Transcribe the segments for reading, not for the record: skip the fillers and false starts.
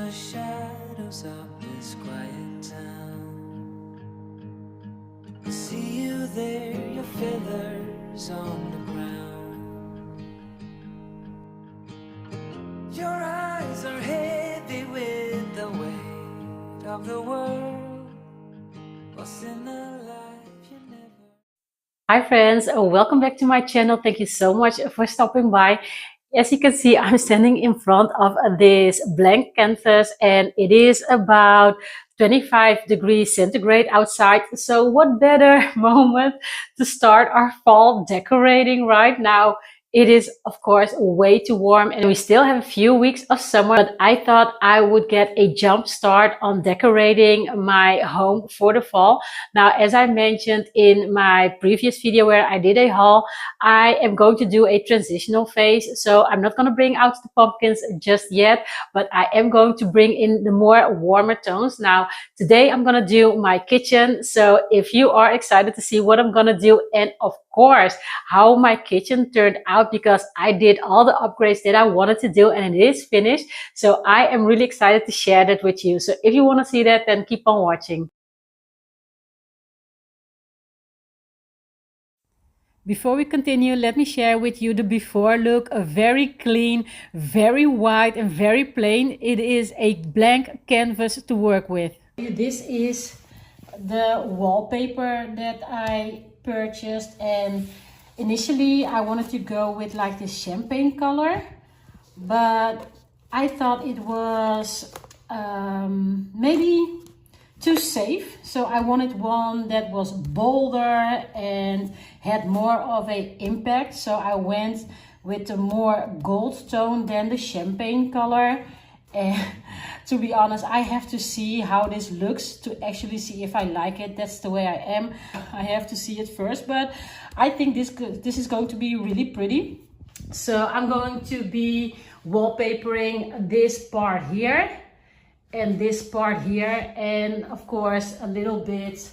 the shadows of this quiet town. I see you there, your feathers on the ground. Your eyes are heavy with the weight of the world. What's in a life you never. Hi friends, welcome back to my channel. Thank you so much for stopping by. As you can see, I'm standing in front of this blank canvas and it is about 25 degrees centigrade outside. So what better moment to start our fall decorating right now? It is, of course, way too warm and we still have a few weeks of summer, but I thought I would get a jump start on decorating my home for the fall. Now, as I mentioned in my previous video where I did a haul, I am going to do a transitional phase. So I'm not going to bring out the pumpkins just yet, but I am going to bring in the more warmer tones. Now, today I'm going to do my kitchen. So if you are excited to see what I'm going to do, and of course, how my kitchen turned out, because I did all the upgrades that I wanted to do and it is finished. So I am really excited to share that with you. So if you want to see that, then keep on watching. Before we continue, let me share with you the before look. A very clean, very white and very plain. It is a blank canvas to work with. This is the wallpaper that I purchased, and initially I wanted to go with like this champagne color, but I thought it was maybe too safe. So I wanted one that was bolder and had more of a impact. So I went with the more gold tone than the champagne color. And to be honest, I have to see how this looks to actually see if I like it. That's the way I am. I have to see it first, but I think this is going to be really pretty. So I'm going to be wallpapering this part here and this part here, and of course a little bit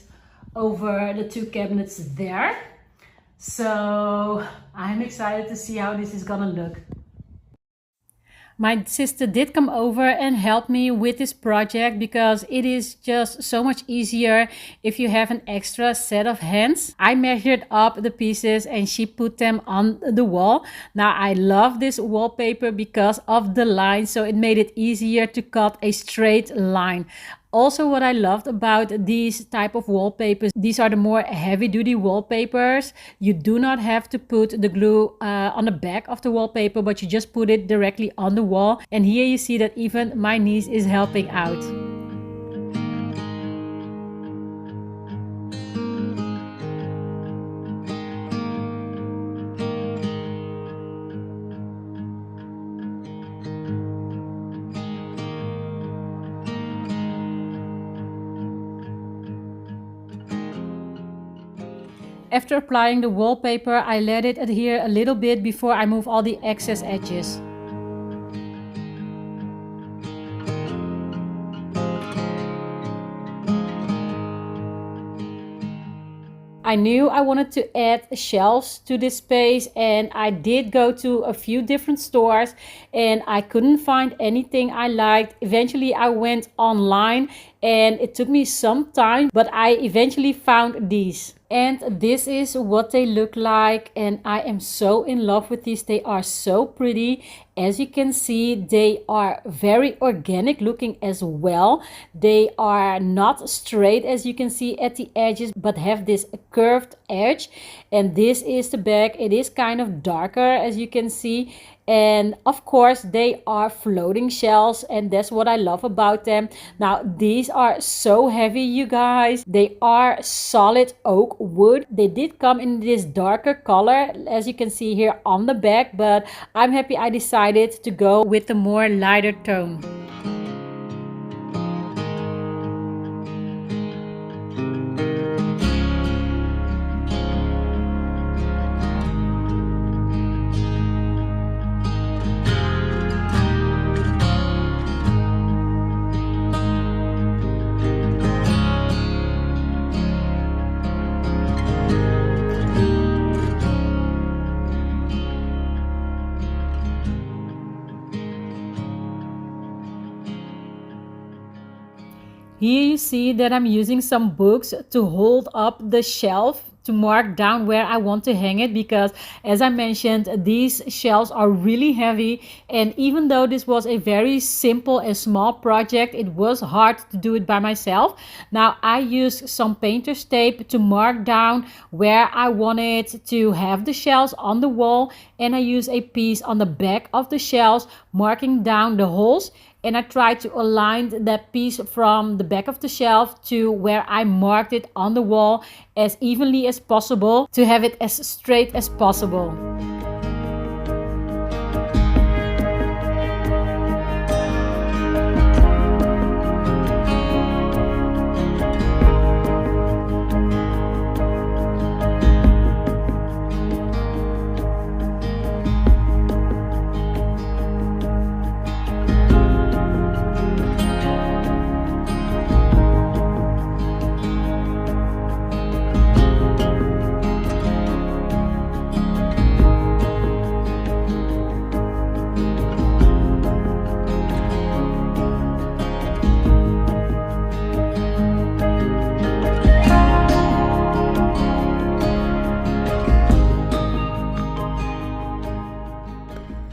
over the two cabinets there. So I'm excited to see how this is gonna look. My sister did come over and help me with this project because it is just so much easier if you have an extra set of hands. I measured up the pieces and she put them on the wall. Now I love this wallpaper because of the line, so it made it easier to cut a straight line. Also, what I loved about these type of wallpapers, these are the more heavy-duty wallpapers. You do not have to put the glue on the back of the wallpaper, but you just put it directly on the wall. And here you see that even my niece is helping out. After applying the wallpaper, I let it adhere a little bit before I move all the excess edges. I knew I wanted to add shelves to this space, and I did go to a few different stores and I couldn't find anything I liked. Eventually I went online and it took me some time, but I eventually found these. And this is what they look like, and I am so in love with these. They are so pretty. As you can see, they are very organic looking as well. They are not straight, as you can see at the edges, but have this curved edge. And this is the back. It is kind of darker, as you can see. And of course they are floating shells, and that's what I love about them. Now these are so heavy, you guys. They are solid oak wood. They did come in this darker color, as you can see here on the back, but I'm happy I decided to go with the more lighter tone. Here you see that I'm using some books to hold up the shelf to mark down where I want to hang it, because as I mentioned, these shelves are really heavy, and even though this was a very simple and small project, it was hard to do it by myself. Now I used some painter's tape to mark down where I wanted to have the shelves on the wall, and I used a piece on the back of the shelves marking down the holes, and I tried to align that piece from the back of the shelf to where I marked it on the wall as evenly as possible to have it as straight as possible.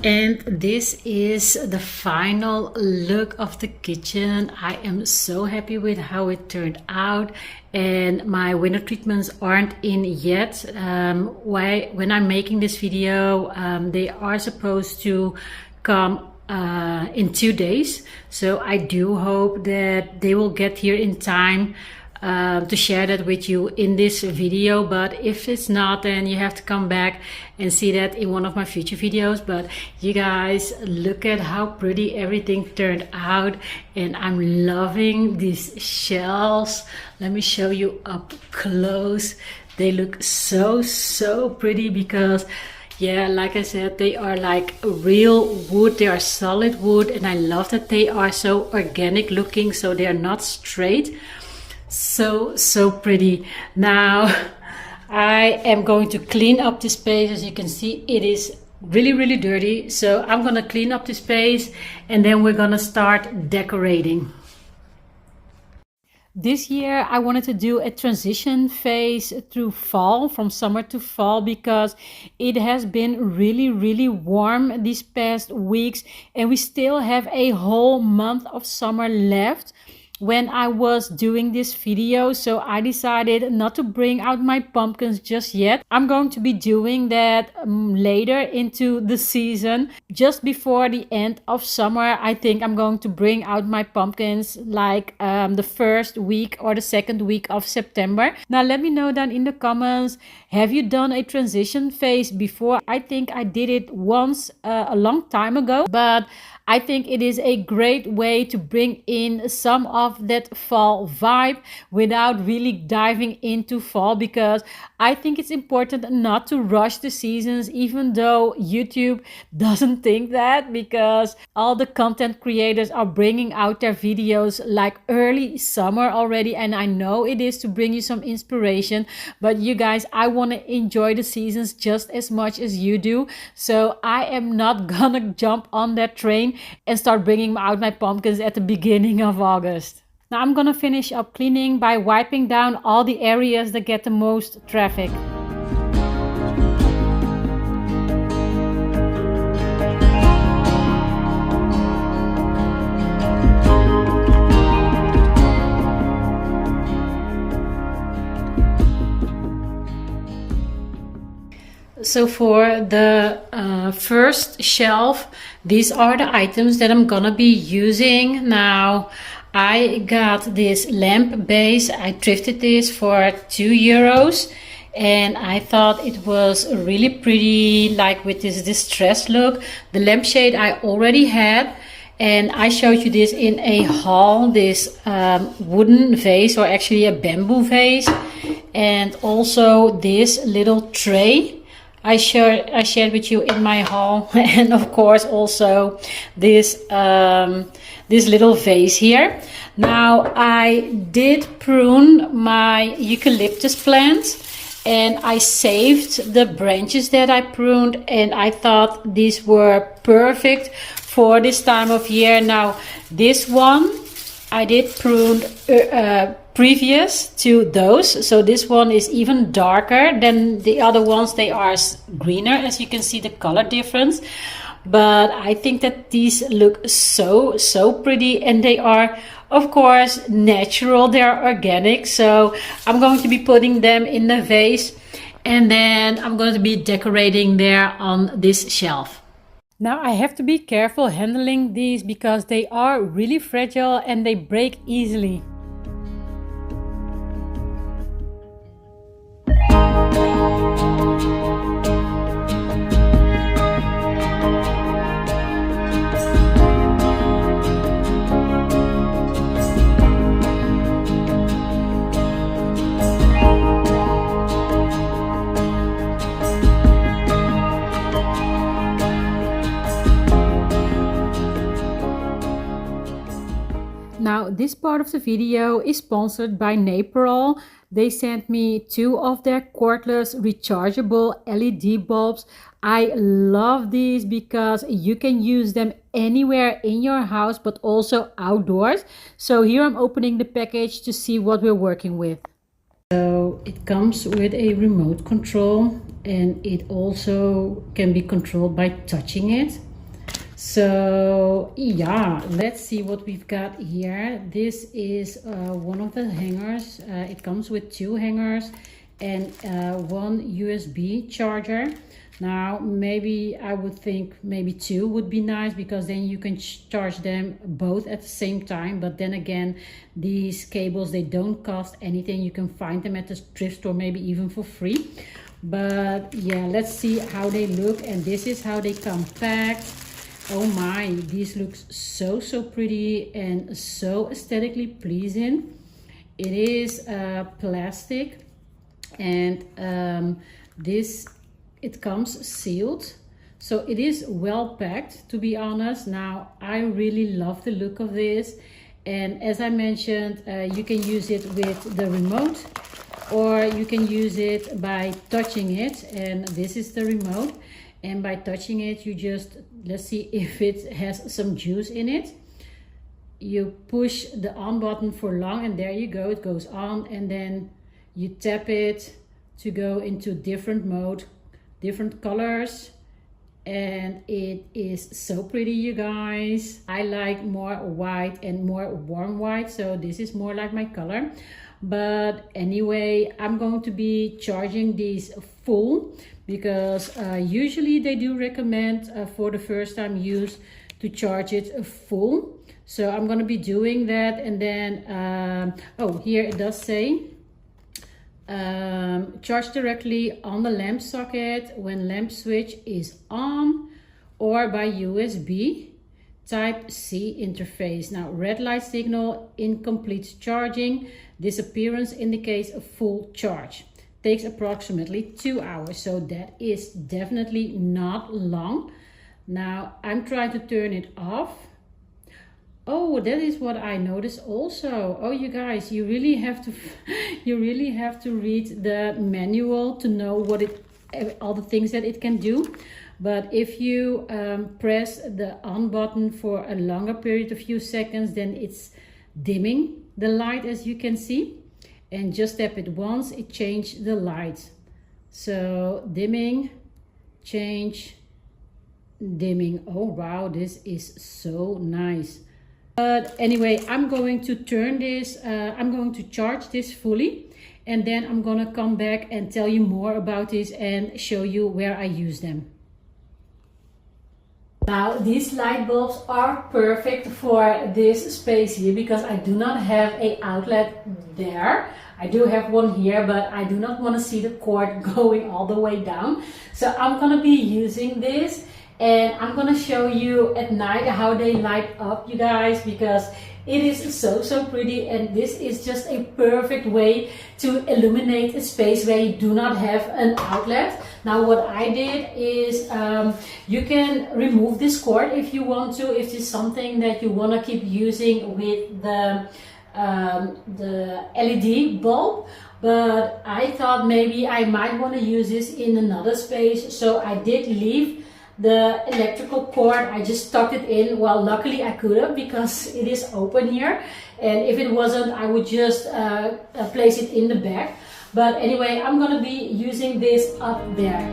And this is the final look of the kitchen. I am so happy with how it turned out, and my winter treatments aren't in yet. When I'm making this video, they are supposed to come in 2 days, so I do hope that they will get here in time to share that with you in this video. But if it's not, then you have to come back and see that in one of my future videos. But you guys, look at how pretty everything turned out, and I'm loving these shelves. Let me show you up close. They look so pretty because, yeah, like I said, they are like real wood. They are solid wood, and I love that they are so organic looking, so they are not straight. So pretty. Now I am going to clean up this space. As you can see, it is really dirty, so I'm gonna clean up the space and then we're gonna start decorating. This year I wanted to do a transition phase through fall, from summer to fall, because it has been really warm these past weeks, and we still have a whole month of summer left when I was doing this video. So I decided not to bring out my pumpkins just yet. I'm going to be doing that later into the season, just before the end of summer. I think I'm going to bring out my pumpkins like the first week or the second week of September. Now let me know down in the comments, have you done a transition phase before? I think I did it once a long time ago, but I think it is a great way to bring in some of that fall vibe without really diving into fall, because I think it's important not to rush the seasons, even though YouTube doesn't think that, because all the content creators are bringing out their videos like early summer already, and I know it is to bring you some inspiration, but you guys, I want to enjoy the seasons just as much as you do, so I am not gonna jump on that train and start bringing out my pumpkins at the beginning of August. Now I'm gonna finish up cleaning by wiping down all the areas that get the most traffic. So for the first shelf, these are the items that I'm gonna be using. Now I got this lamp base. I thrifted this for €2, and I thought it was really pretty, like with this distressed look. The lampshade I already had, and I showed you this in a haul, this wooden vase, or actually a bamboo vase, and also this little tray I shared with you in my haul, and of course also this this little vase here. Now I did prune my eucalyptus plant, and I saved the branches that I pruned, and I thought these were perfect for this time of year. Now this one I did prune previous to those, so this one is even darker than the other ones. They are greener, as you can see the color difference, but I think that these look so pretty, and they are of course natural, they are organic. So I'm going to be putting them in the vase, and then I'm going to be decorating there on this shelf. Now I have to be careful handling these because they are really fragile and they break easily. Now this part of the video is sponsored by Neporal. They sent me 2 of their cordless rechargeable LED bulbs. I love these because you can use them anywhere in your house but also outdoors. So here I'm opening the package to see what we're working with. So it comes with a remote control, and it also can be controlled by touching it. So yeah, let's see what we've got here. This is one of the hangers. It comes with 2 hangers and 1 USB charger. Now maybe I would think maybe 2 would be nice, because then you can charge them both at the same time. But then again, these cables, they don't cost anything. You can find them at the thrift store, maybe even for free. But yeah, let's see how they look. And this is how they come packed. Oh my, these look so pretty and so aesthetically pleasing. It is plastic, and it comes sealed, so it is well packed, to be honest. Now I really love the look of this, and as I mentioned, you can use it with the remote, or you can use it by touching it. And this is the remote, and by touching it, you just, let's see if it has some juice in it. You push the on button for long, and there you go, it goes on. And then you tap it to go into different mode, different colors, and it is so pretty, you guys. I like more white and more warm white, so this is more like my color. But anyway, I'm going to be charging these full, because usually they do recommend for the first time use to charge it full. So I'm going to be doing that. And then oh, here it does say charge directly on the lamp socket when lamp switch is on, or by USB Type C interface. Now red light signal, incomplete charging, disappearance indicates a full charge. Takes approximately 2 hours, so that is definitely not long. Now I'm trying to turn it off. Oh, that is what I noticed also. Oh, you guys, you really have to you really have to read the manual to know what all the things that it can do. But if you press the on button for a longer period, a few seconds, then it's dimming the light, as you can see. And just tap it once, it changed the light. So dimming, change, dimming. Oh wow, this is so nice. But anyway, I'm going to turn this, I'm going to charge this fully, and then I'm gonna come back and tell you more about this and show you where I use them. Now these light bulbs are perfect for this space here, because I do not have an outlet there. I do have one here, but I do not want to see the cord going all the way down. So I'm going to be using this, and I'm going to show you at night how they light up, you guys, because it is so pretty. And this is just a perfect way to illuminate a space where you do not have an outlet. Now what I did is you can remove this cord if you want to, if it's something that you want to keep using with the LED bulb. But I thought maybe I might want to use this in another space, so I did leave the electrical cord, I just stuck it in. Well, luckily I could have because it is open here, and if it wasn't, I would just place it in the back. But anyway, I'm gonna be using this up there.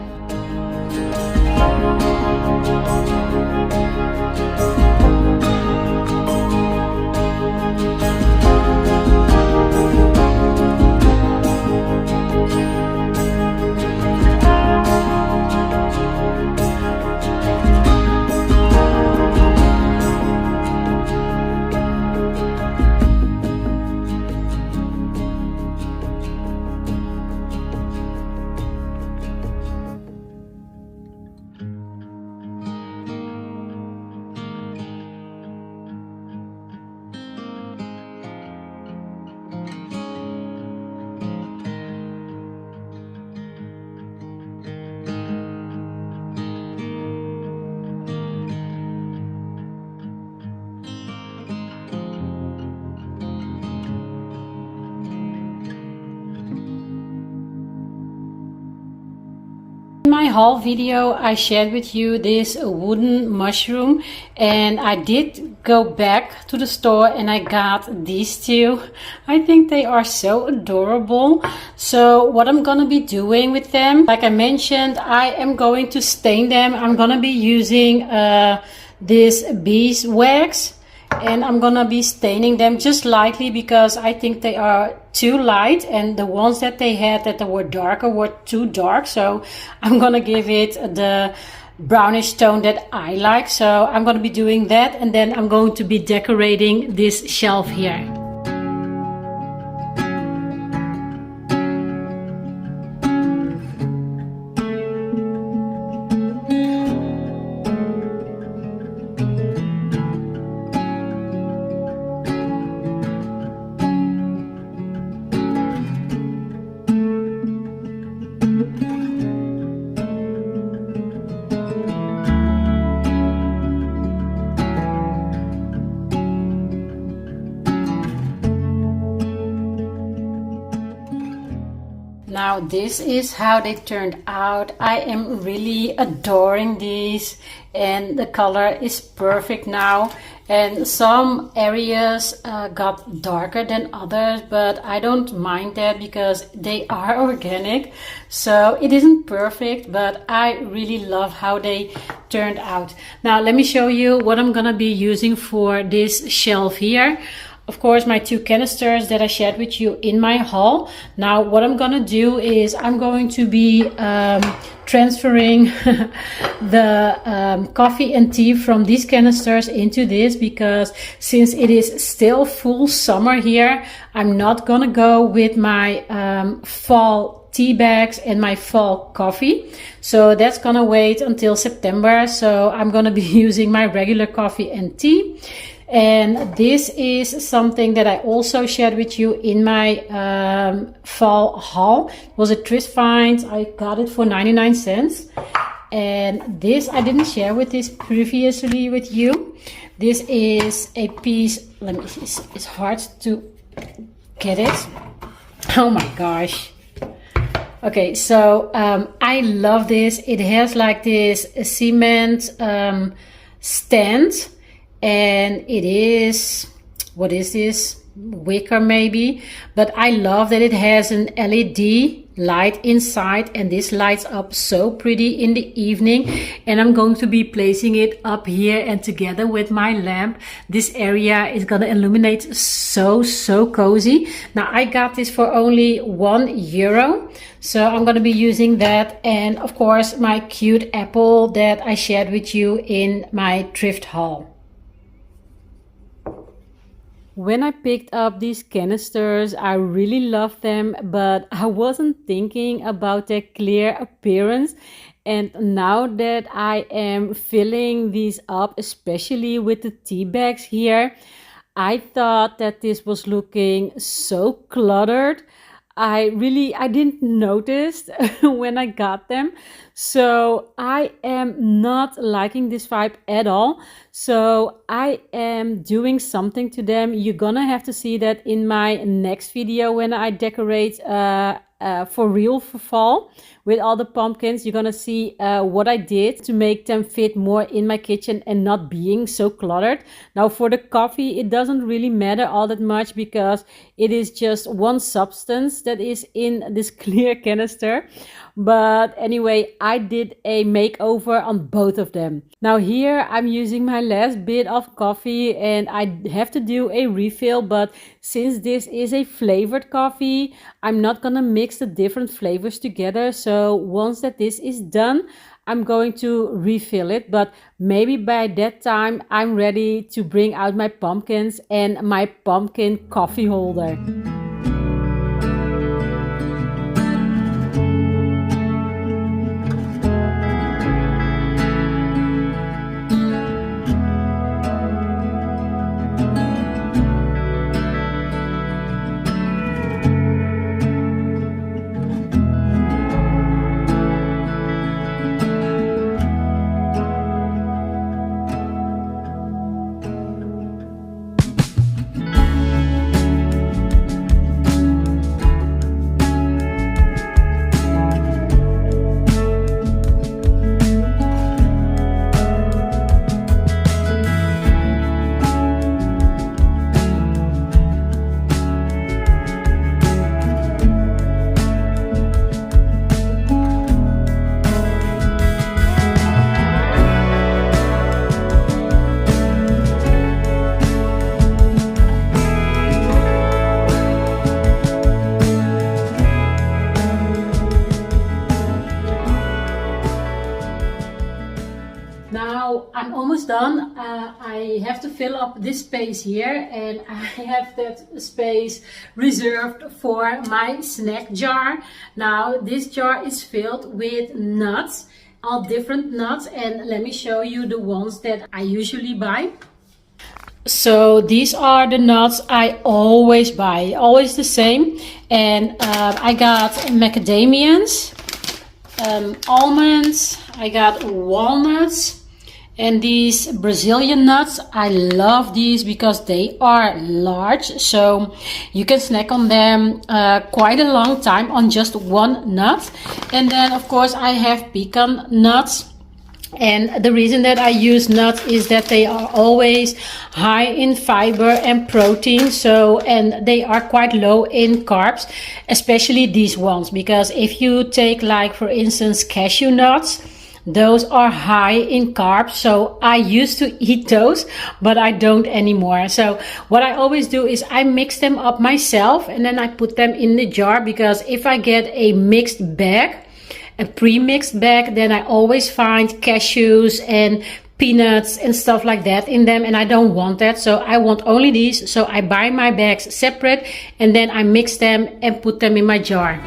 In my haul video, I shared with you this wooden mushroom, and I did go back to the store and I got these two. I think they are so adorable. So what I'm gonna be doing with them, like I mentioned, I am going to stain them. I'm gonna be using this beeswax, and I'm gonna be staining them just lightly because I think they are too light, and the ones that they had that were darker were too dark. So I'm gonna give it the brownish tone that I like. So I'm gonna be doing that, and then I'm going to be decorating this shelf here. Now this is how they turned out. I am really adoring these, and the color is perfect now. And some areas got darker than others, but I don't mind that because they are organic. So it isn't perfect, but I really love how they turned out. Now let me show you what I'm gonna be using for this shelf here. Of course, my two canisters that I shared with you in my haul. Now what I'm gonna do is I'm going to be transferring the coffee and tea from these canisters into this, because since it is still full summer here, I'm not gonna go with my fall tea bags and my fall coffee. So that's gonna wait until September. So I'm gonna be using my regular coffee and tea. And this is something that I also shared with you in my fall haul. It was a thrift find. I got it for 99 cents. And this I didn't share with this previously with you. This is a piece, let me see, it's hard to get it. Oh my gosh. Okay, so I love this. It has like this cement stand. And it is, what is this? Wicker maybe, but I love that it has an LED light inside, and this lights up so pretty in the evening. And I'm going to be placing it up here, and together with my lamp, this area is gonna illuminate so cozy. Now I got this for only €1, so I'm gonna be using that, and of course my cute apple that I shared with you in my thrift haul. When I picked up these canisters, I really loved them, but I wasn't thinking about their clear appearance. And now that I am filling these up, especially with the tea bags here, I thought that this was looking so cluttered. I didn't notice when I got them. So I am not liking this vibe at all. So I am doing something to them. You're gonna have to see that in my next video when I decorate for real for fall with all the pumpkins. You're gonna see what I did to make them fit more in my kitchen and not being so cluttered. Now for the coffee, it doesn't really matter all that much because it is just one substance that is in this clear canister. But anyway, I did a makeover on both of them. Now here I'm using my last bit of coffee and I have to do a refill, but since this is a flavored coffee, I'm not gonna mix the different flavors together. So once that this is done, I'm going to refill it, but maybe by that time I'm ready to bring out my pumpkins and my pumpkin coffee holder. Now I'm almost done. I have to fill up this space here and I have that space reserved for my snack jar. Now this jar is filled with nuts, all different nuts, and let me show you the ones that I usually buy. So these are the nuts I always buy, always the same. And I got macadamians, almonds, I got walnuts, and these Brazilian nuts. I love these because they are large, so you can snack on them quite a long time on just one nut. And then of course I have pecan nuts. And the reason that I use nuts is that they are always high in fiber and protein, so, and they are quite low in carbs, especially these ones, because if you take, like for instance, cashew nuts, those are high in carbs. So I used to eat those, but I don't anymore. So what I always do is I mix them up myself and then I put them in the jar, because if I get a mixed bag, a pre-mixed bag, then I always find cashews and peanuts and stuff like that in them, and I don't want that. So I want only these. So I buy my bags separate and then I mix them and put them in my jar.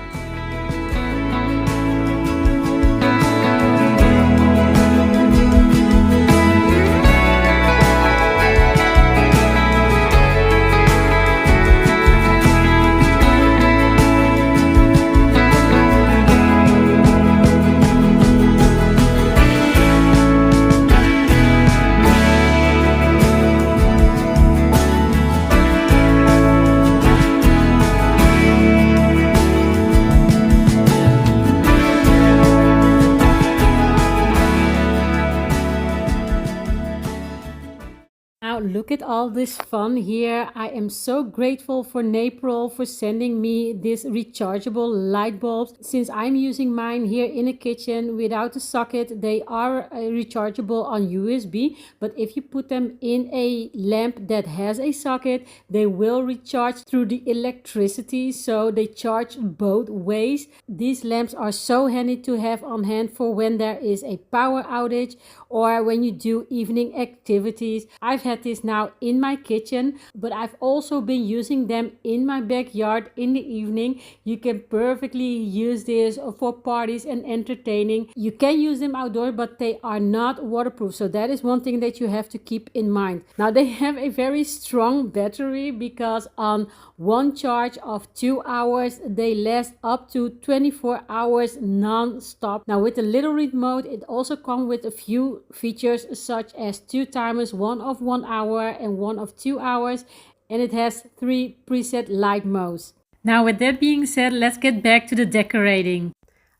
Look at all this fun here. I am so grateful for Neporal for sending me this rechargeable light bulbs. Since I'm using mine here in the kitchen without a socket, they are rechargeable on USB, but if you put them in a lamp that has a socket, they will recharge through the electricity, so they charge both ways. These lamps are so handy to have on hand for when there is a power outage or when you do evening activities. I've had this now in my kitchen, but I've also been using them in my backyard in the evening. You can perfectly use this for parties and entertaining. You can use them outdoors, but they are not waterproof, so that is one thing that you have to keep in mind. Now they have a very strong battery, because on one charge of 2 hours they last up to 24 hours non-stop. Now with the little remote, it also comes with a few features such as 2 timers, one of 1 hour and one of 2 hours, and it has 3 preset light modes. Now with that being said, let's get back to the decorating.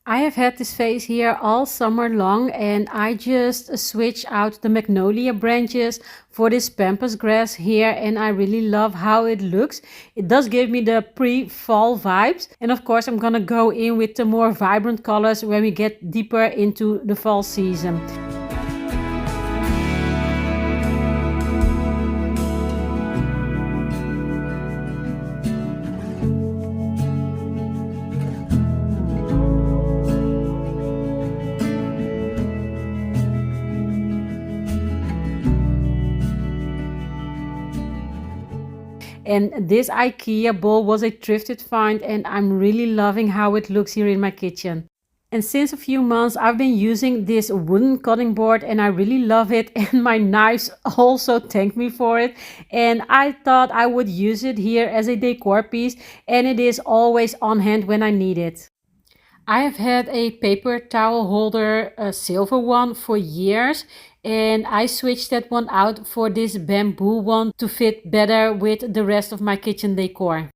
I have had this vase here all summer long, and I just switched out the magnolia branches for this pampas grass here, and I really love how it looks. It does give me the pre-fall vibes, and of course I'm gonna go in with the more vibrant colors when we get deeper into the fall season. And this IKEA bowl was a thrifted find, and I'm really loving how it looks here in my kitchen. And since a few months I've been using this wooden cutting board, and I really love it, and my knives also thank me for it. And I thought I would use it here as a decor piece, and it is always on hand when I need it. I have had a paper towel holder, a silver one, for years, and I switched that one out for this bamboo one to fit better with the rest of my kitchen decor.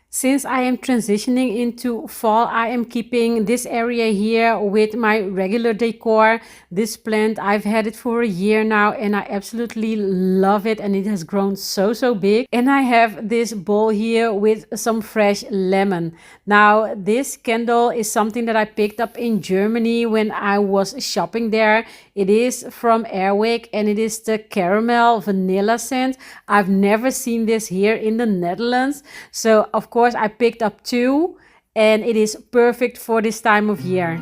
Since I am transitioning into fall, I am keeping this area here with my regular decor. This plant, I've had it for a year now, and I absolutely love it, and it has grown so big. And I have this bowl here with some fresh lemon. Now this candle is something that I picked up in Germany when I was shopping there. It is from Airwick, and it is the caramel vanilla scent. I've never seen this here in the Netherlands, so of course I picked up two, and it is perfect for this time of year.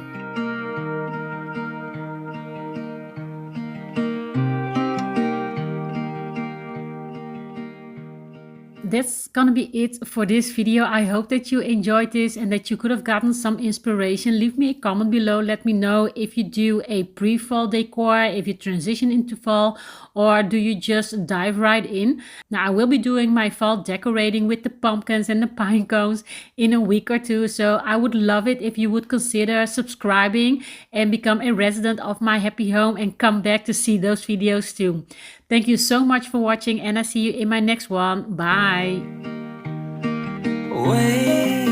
That's gonna be it for this video. I hope that you enjoyed this and that you could have gotten some inspiration. Leave me a comment below. Let me know if you do a pre-fall decor, if you transition into fall, or do you just dive right in. Now I will be doing my fall decorating with the pumpkins and the pine cones in a week or two, so I would love it if you would consider subscribing and become a resident of my happy home and come back to see those videos too. Thank you so much for watching, and I see you in my next one. Bye. Wait.